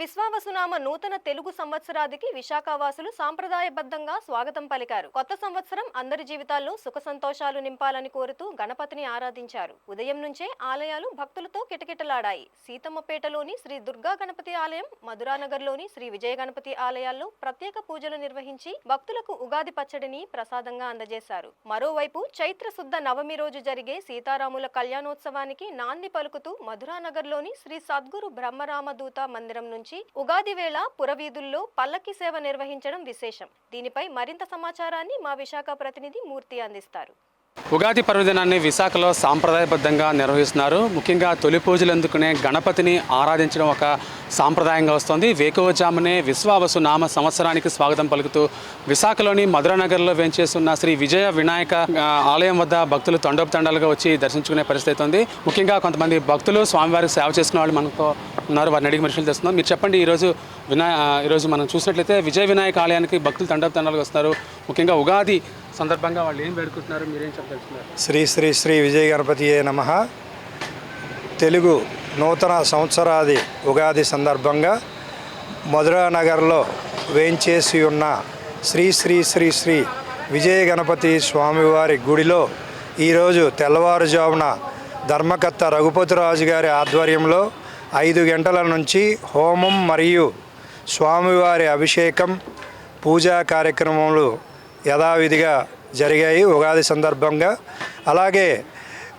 విశ్వావసునామ నూతన తెలుగు సంవత్సరాదికి విశాఖవాసులు సాంప్రదాయబద్ధంగా స్వాగతం పలికారు. కొత్త సంవత్సరం అందరి జీవితాల్లో సుఖ సంతోషాలు నింపాలని కోరుతూ గణపతిని ఆరాధించారు. ఉదయం నుంచే ఆలయాలు భక్తులతో కిటకిటలాడాయి. సీతమ్మపేటలోని శ్రీ దుర్గా గణపతి ఆలయం, మధురానగర్లోని శ్రీ విజయ గణపతి ఆలయాల్లో ప్రత్యేక పూజలు నిర్వహించి భక్తులకు ఉగాది పచ్చడిని ప్రసాదంగా అందజేశారు. మరోవైపు చైత్ర శుద్ధ నవమి రోజు జరిగే సీతారాముల కళ్యాణోత్సవానికి నాంది పలుకుతూ మధురానగర్లోని శ్రీ సద్గురు బ్రహ్మరామదూత మందిరం నుంచి ఉగాది వేళ పురవీధుల్లో పల్లకి సేవ నిర్వహించడం విశేషం. దీనిపై మరింత సమాచారాన్ని మా విశాఖ ప్రతినిధి మూర్తి అందిస్తారు. ఉగాది పర్వదినాన్ని విశాఖలో సాంప్రదాయబద్ధంగా నిర్వహిస్తున్నారు. ముఖ్యంగా తొలి పూజలు అందుకునే గణపతిని ఆరాధించడం ఒక సాంప్రదాయంగా వస్తుంది. వేకువజామునే విశ్వావసు నామ సంవత్సరానికి స్వాగతం పలుకుతూ విశాఖలోని మధురానగర్లో వేంచేస్తున్న శ్రీ విజయ వినాయక ఆలయం వద్ద భక్తులు తండోపతండాలుగా వచ్చి దర్శించుకునే పరిస్థితి ఉంది. ముఖ్యంగా కొంతమంది భక్తులు స్వామివారికి సేవ చేసుకునే వాళ్ళు మనతో ఉన్నారు. వారిని అడిగి మనుషులు తెస్తున్నాం. మీరు చెప్పండి, ఈరోజు మనం చూసినట్లయితే విజయ వినాయక ఆలయానికి భక్తులు తండోపతండాలుగా వస్తున్నారు. ముఖ్యంగా ఉగాది సందర్భంగా వాళ్ళు ఏం వేడుకుంటున్నారు, మీరేం చెప్పదలుచుకున్నారు? శ్రీ శ్రీ శ్రీ విజయ గణపతియే నమః. తెలుగు నూతన సంవత్సరాది ఉగాది సందర్భంగా మధురానగర్లో వేంచేసి ఉన్న శ్రీ శ్రీ శ్రీ శ్రీ విజయ గణపతి స్వామివారి గుడిలో ఈరోజు తెల్లవారుజామున ధర్మకర్త రఘుపతిరాజు గారి ఆధ్వర్యంలో 5 గంటల నుంచి హోమం మరియు స్వామివారి అభిషేకం పూజా కార్యక్రమాలు యథావిధిగా జరిగాయి ఉగాది సందర్భంగా. అలాగే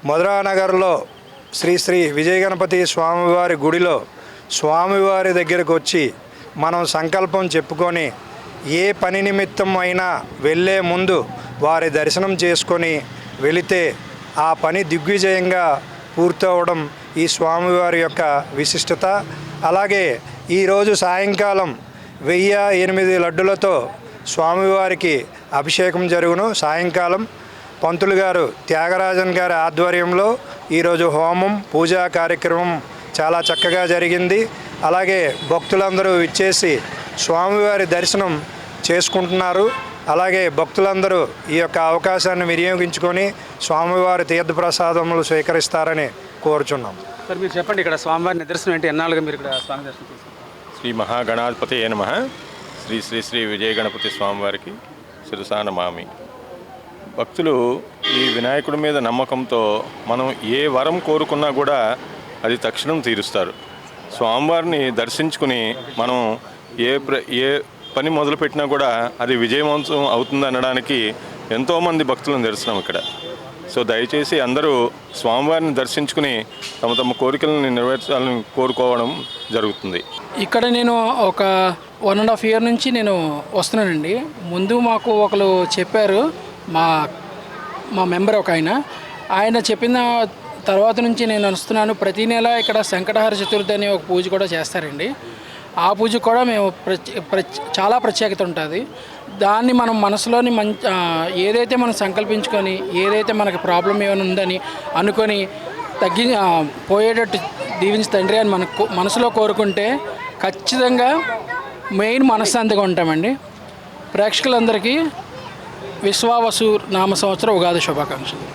మధురానగర్లో శ్రీ శ్రీ విజయ గణపతి స్వామివారి గుడిలో స్వామివారి దగ్గరకు వచ్చి మనం సంకల్పం చెప్పుకొని ఏ పని నిమిత్తం అయినా వెళ్ళే ముందు వారి దర్శనం చేసుకొని వెళితే ఆ పని దిగ్విజయంగా పూర్తవడం ఈ స్వామివారి యొక్క విశిష్టత. అలాగే ఈరోజు సాయంకాలం 1008 లడ్డులతో స్వామివారికి అభిషేకం జరుగును. సాయంకాలం పంతులు గారు త్యాగరాజన్ గారి ఆధ్వర్యంలో ఈరోజు హోమం పూజా కార్యక్రమం చాలా చక్కగా జరిగింది. అలాగే భక్తులందరూ ఇచ్చేసి స్వామివారి దర్శనం చేసుకుంటున్నారు. అలాగే భక్తులందరూ ఈ యొక్క అవకాశాన్ని వినియోగించుకొని స్వామివారి తీర్థప్రసాదములు స్వీకరిస్తారని కోరుచున్నాం. సార్, మీరు చెప్పండి, ఇక్కడ స్వామివారి నిదర్శనం ఏంటి? ఎన్నాళ్ళుగా మీరు ఇక్కడ స్వామి దర్శనం చేస్తారు? శ్రీ మహాగణాధిపతి నమః. శ్రీ శ్రీ శ్రీ విజయ గణపతి స్వామివారికి శిరసా నమామి. భక్తులు ఈ వినాయకుడి మీద నమ్మకంతో మనం ఏ వరం కోరుకున్నా కూడా అది తక్షణం తీరుస్తారు. స్వామివారిని దర్శించుకుని మనం ఏ పని మొదలుపెట్టినా కూడా అది విజయవంతం అవుతుంది అనడానికి ఎంతోమంది భక్తులను దర్శనం ఇక్కడ. సో దయచేసి అందరూ స్వామివారిని దర్శించుకుని తమ తమ కోరికలను నెరవేర్చాలని కోరుకోవడం జరుగుతుంది. ఇక్కడ నేను ఒక 1.5 year నుంచి నేను వస్తున్నానండి. ముందు మాకు ఒకరు చెప్పారు, మా మెంబర్ ఒక ఆయన చెప్పిన తర్వాత నుంచి నేను వస్తున్నాను. ప్రతి నెల ఇక్కడ సంకటహర చతుర్థి అనే ఒక పూజ కూడా చేస్తారండి. ఆ పూజ కూడా మేము చాలా ప్రత్యేకత ఉంటుంది. దాన్ని మనం మనసులోని ఏదైతే మనం సంకల్పించుకొని, ఏదైతే మనకి ప్రాబ్లం ఏమైనా ఉందని అనుకొని పోయేటట్టు దీవించి తండ్రి అని మనసులో కోరుకుంటే ఖచ్చితంగా మెయిన్ మనశ్శాంతిగా ఉంటామండి. ప్రేక్షకులందరికీ విశ్వావసు నామ సంవత్సర ఉగాది శుభాకాంక్షలు.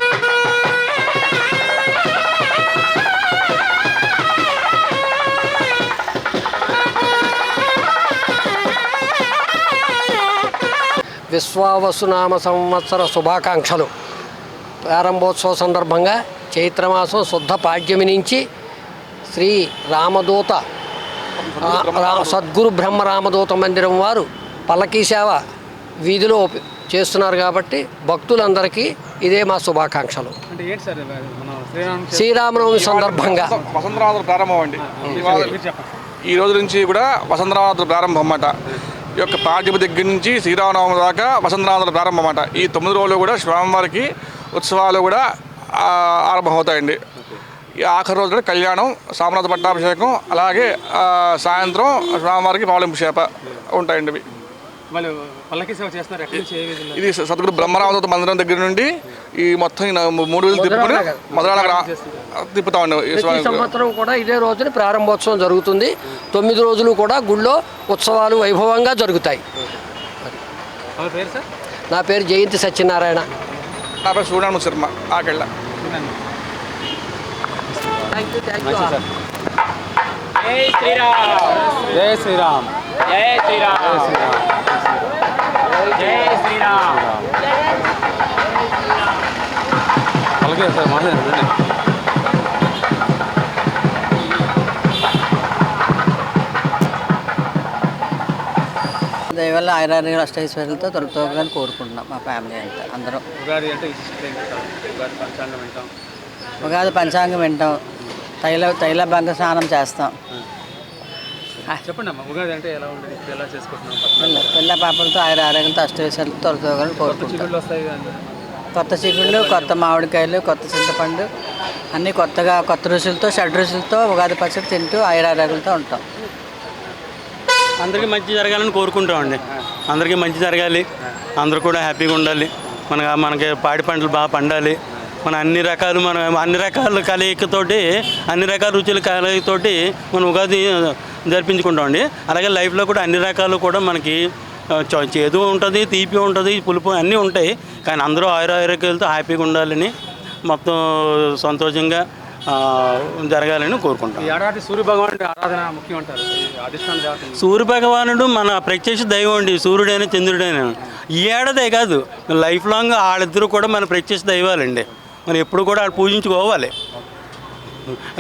విశ్వావసునామ సంవత్సర శుభాకాంక్షలు. ప్రారంభోత్సవ సందర్భంగా చైత్రమాసం శుద్ధ పాడ్యమి నుంచి శ్రీ రామదూత సద్గురు బ్రహ్మరామదూత మందిరం వారు పల్లకీ సేవ వీధిలో చేస్తున్నారు. కాబట్టి భక్తులందరికీ ఇదే మా శుభాకాంక్షలు. శ్రీరామనవమి సందర్భంగా వసంతరాత్రులు ప్రారంభం అండి. ఈ రోజు నుంచి కూడా వసంతరాత్రులు ప్రారంభం అన్నమాట. ఈ యొక్క పాడ్యమి దగ్గర నుంచి శ్రీరామనవమి దాకా వసంతరాత్రులు ప్రారంభం అన్నమాట. ఈ 9 రోజులు కూడా స్వామివారికి ఉత్సవాలు కూడా ఆరంభమవుతాయండి. ఈ ఆఖరి రోజు కళ్యాణం, సామనాథ పట్టాభిషేకం, అలాగే సాయంత్రం స్వామివారికి పావలింపు చేప ఉంటాయండి. ఇది సద్గురు బ్రహ్మరామదూత మందిరం దగ్గర నుండి ఈ మొత్తం 3 రోజులు తిప్పుకొని మధురానగర్ తిప్పుతామండి. ఈ సంవత్సరం కూడా ఇదే రోజున ప్రారంభోత్సవం జరుగుతుంది. 9 రోజులు కూడా గుళ్ళో ఉత్సవాలు వైభవంగా జరుగుతాయి. నా పేరు జయంతి సత్యనారాయణ. నా పేరు సూర్యనారాయణ శర్మ ఆకెళ్ళ. Thank you. జై శ్రీరామ్. అలాగే సార్ మాట్లాడండి. దయవల్ల ఆయురారోగ్యాలు అష్టైశ్వర్యాలతో తొలతోగాలని కోరుకుంటున్నాం మా ఫ్యామిలీ అంతా అందరం. ఉగాది అంటే ఉగాది పంచాంగం వింటాం. ఉగాది పంచాంగం వింటాం, తైలభంగ స్నానం చేస్తాం. చెప్పండి అమ్మా, ఉగాది అంటే ఎలా ఉంటుంది, ఎలా చేసుకుంటున్నాం? పిల్ల పాపలతో ఆయురారోగ్యాలతో అష్టైశ్వర్యాలతో తొలతోగాలని కోరుకుంటాం. చిగుళ్ళు వస్తాయి కదా, కొత్త చిగుళ్ళు, కొత్త మామిడికాయలు, కొత్త చింతపండు అన్నీ కొత్తగా కొత్త రుచులతో షడ్రుచులతో ఉగాది పచ్చడి తింటూ ఆయురారోగ్యాలతో ఉంటాం. అందరికీ మంచి జరగాలని కోరుకుంటామండి. అందరికీ మంచి జరగాలి, అందరూ కూడా హ్యాపీగా ఉండాలి. మనకి పాడి పంటలు బాగా పండాలి. మన అన్ని రకాల కలయికతోటి, అన్ని రకాల రుచుల కలయికతోటి మనం ఉగాది జరిపించుకుంటామండి. అలాగే లైఫ్లో కూడా అన్ని రకాలు కూడా మనకి చేదు ఉంటుంది, తీపి ఉంటుంది, పులుపు అన్నీ ఉంటాయి. కానీ అందరూ ఆయురారోగ్యాలతో హ్యాపీగా ఉండాలని, మొత్తం సంతోషంగా జరగాలని కోరుకుంటాం. ఏడాది సూర్య భగవానుడి ఆరాధన ముఖ్యం అంటారు. అధిష్టాన దేవత సూర్య భగవానుడు మన ప్రత్యక్ష దైవం అండి. సూర్యుడైనా చంద్రుడైనా ఈ ఏడాదే కాదు, లైఫ్ లాంగ్ వాళ్ళిద్దరూ కూడా మన ప్రత్యక్ష దైవాలండి. మనం ఎప్పుడు కూడా వాళ్ళు పూజించుకోవాలి.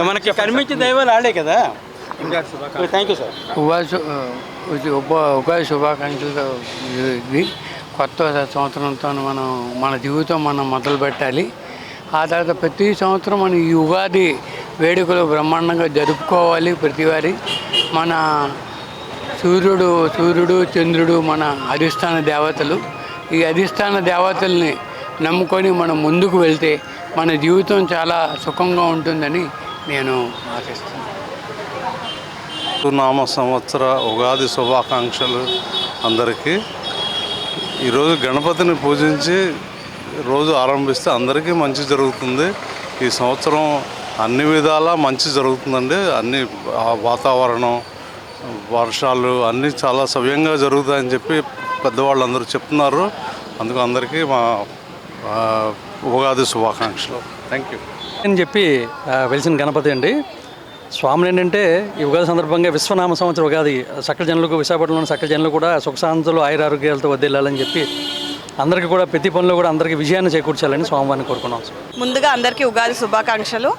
మనకి కనిపించే దైవాలు ఆడే కదా. Thank you sir. ఉగాది శుభాకాంక్షలు. ఇది కొత్త సంవత్సరంతో మన జీవితం మొదలు పెట్టాలి. ఆ తర్వాత ప్రతి సంవత్సరం మనం ఈ ఉగాది వేడుకలు బ్రహ్మాండంగా జరుపుకోవాలి. ప్రతివారి మన సూర్యుడు చంద్రుడు మన అధిష్టాన దేవతలు. ఈ అధిష్టాన దేవతల్ని నమ్ముకొని మనం ముందుకు వెళ్తే మన జీవితం చాలా సుఖంగా ఉంటుందని నేను ఆశిస్తున్నాను. నామ సంవత్సర ఉగాది శుభాకాంక్షలు అందరికీ. ఈరోజు గణపతిని పూజించి రోజు ఆరంభిస్తే అందరికీ మంచి జరుగుతుంది. ఈ సంవత్సరం అన్ని విధాలా మంచి జరుగుతుందండి. అన్ని వాతావరణం, వర్షాలు అన్నీ చాలా సవ్యంగా జరుగుతాయని చెప్పి పెద్దవాళ్ళు అందరూ చెప్తున్నారు. అందుకు అందరికీ మా ఉగాది శుభాకాంక్షలు. థ్యాంక్ యూ అని చెప్పి వెలిసిన గణపతి అండి. స్వామిని ఏంటంటే ఈ ఉగాది సందర్భంగా విశ్వనామ సంవత్సరం ఉగాది సకల జనులకు, విశాఖపట్నంలోని సకల జనులు కూడా సుఖశాంతులు ఆయురారోగ్యాలతో వదిలేయాలని చెప్పి అందరికీ కూడా ప్రతి పనిలో కూడా అందరికీ విజయాన్ని చేకూర్చాలని స్వామివారిని కోరుకున్నాం. ముందుగా అందరికీ ఉగాది శుభాకాంక్షలు.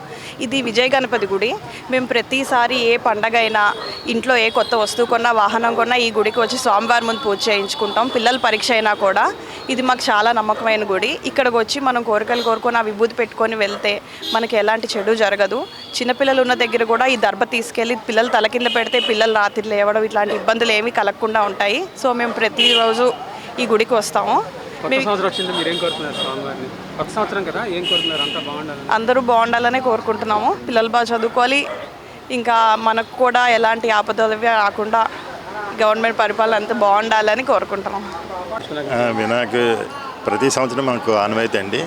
ఇది విజయ గణపతి గుడి. మేము ప్రతిసారి ఏ పండగ అయినా, ఇంట్లో ఏ కొత్త వస్తువు కొన్నా, వాహనం కొన్నా ఈ గుడికి వచ్చి స్వామివారి ముందు పూజ చేయించుకుంటాం. పిల్లల పరీక్ష అయినా కూడా ఇది మాకు చాలా నమ్మకమైన గుడి. ఇక్కడికి వచ్చి మనం కోరికలు కోరుకొని ఆ విభూతి పెట్టుకొని వెళ్తే మనకి ఎలాంటి చెడు జరగదు. చిన్నపిల్లలు ఉన్న దగ్గర కూడా ఈ దర్భ తీసుకెళ్ళి పిల్లలు తల కింద పెడితే పిల్లలు రాత్రి లేవడం ఇట్లాంటి ఇబ్బందులు ఏమీ కలగకుండా ఉంటాయి. సో మేము ప్రతిరోజు ఈ గుడికి వస్తాము. అందరూ బాగుండాలనే కోరుకుంటున్నాము. పిల్లలు బాగా చదువుకోవాలి, ఇంకా మనకు కూడా ఎలాంటి ఆపదలు రాకుండా గవర్నమెంట్ పరిపాలన అంతా బాగుండాలని కోరుకుంటున్నాం. వినాయక ప్రతి సంవత్సరం మనకు ఆనవాయితీ అండి.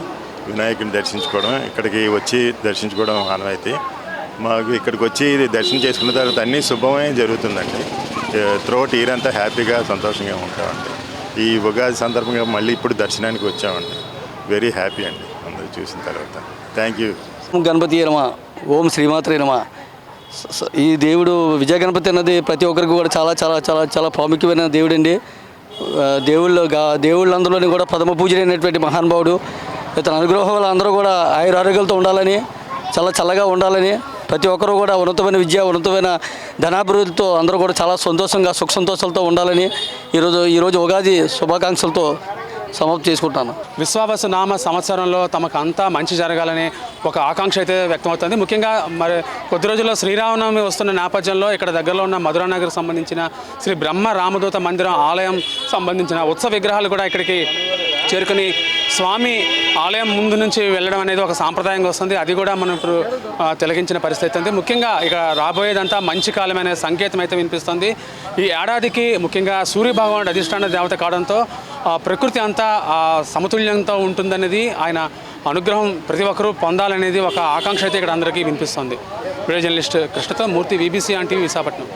వినాయకుని దర్శించుకోవడం, ఇక్కడికి వచ్చి దర్శించుకోవడం ఆనవాయితీ. మాకు ఇక్కడికి వచ్చి దర్శనం చేసుకున్న తర్వాత అన్నీ శుభమే జరుగుతుందండి. త్రోట్ ఇయర్ అంతా హ్యాపీగా సంతోషంగా ఉంటామండి. ఈ ఉగాది సందర్భంగా మళ్ళీ ఇప్పుడు దర్శనానికి వచ్చామండి. వెరీ హ్యాపీ అండి అందరూ చూసిన తర్వాత. Thank you. గణపతి నమః. ఓం శ్రీమాత్రే నమః. ఈ దేవుడు విజయ గణపతి అన్నది ప్రతి ఒక్కరికి కూడా చాలా చాలా చాలా చాలా ప్రాముఖ్యమైన దేవుడు అండి. దేవుళ్ళందరిలోని కూడా ప్రథమ పూజలైనటువంటి మహానుభావుడు. ఇతని అనుగ్రహం వల్ల అందరూ కూడా ఆయురారోగ్యాలతో ఉండాలని, చాలా చల్లగా ఉండాలని, ప్రతి ఒక్కరూ కూడా ఉన్నతమైన విద్య, ఉన్నతమైన ధనాభివృద్ధితో అందరూ కూడా చాలా సంతోషంగా సుఖ సంతోషాలతో ఉండాలని ఈరోజు ఉగాది శుభాకాంక్షలతో సమాప్తి చేసుకుంటాను. విశ్వావసు నామ సంవత్సరంలో తమకు అంతా మంచి జరగాలని ఒక ఆకాంక్ష అయితే వ్యక్తమవుతుంది. ముఖ్యంగా మరి కొద్ది రోజుల్లో శ్రీరామనవమి వస్తున్న నేపథ్యంలో ఇక్కడ దగ్గరలో ఉన్న మధురానగర్ సంబంధించిన శ్రీ బ్రహ్మ రామదూత మందిరం ఆలయం సంబంధించిన ఉత్సవ విగ్రహాలు కూడా ఇక్కడికి చేరుకుని స్వామి ఆలయం ముందు నుంచి వెళ్ళడం అనేది ఒక సాంప్రదాయంగా వస్తుంది. అది కూడా మనం ఇప్పుడు తొలగించిన పరిస్థితి ఉంది. ముఖ్యంగా ఇక్కడ రాబోయేదంతా మంచి కాలమైన సంకేతం అయితే వినిపిస్తుంది. ఈ ఏడాదికి ముఖ్యంగా సూర్యభగవానుడు అధిష్టాన దేవత కావడంతో ప్రకృతి అంతా సమతుల్యంతో ఉంటుందనేది, ఆయన అనుగ్రహం ప్రతి ఒక్కరూ పొందాలనేది ఒక ఆకాంక్ష అయితే ఇక్కడ అందరికీ వినిపిస్తుంది. వీడియో జర్నలిస్ట్ కృష్ణతో మూర్తి, VBC టీవీ విశాఖపట్నం.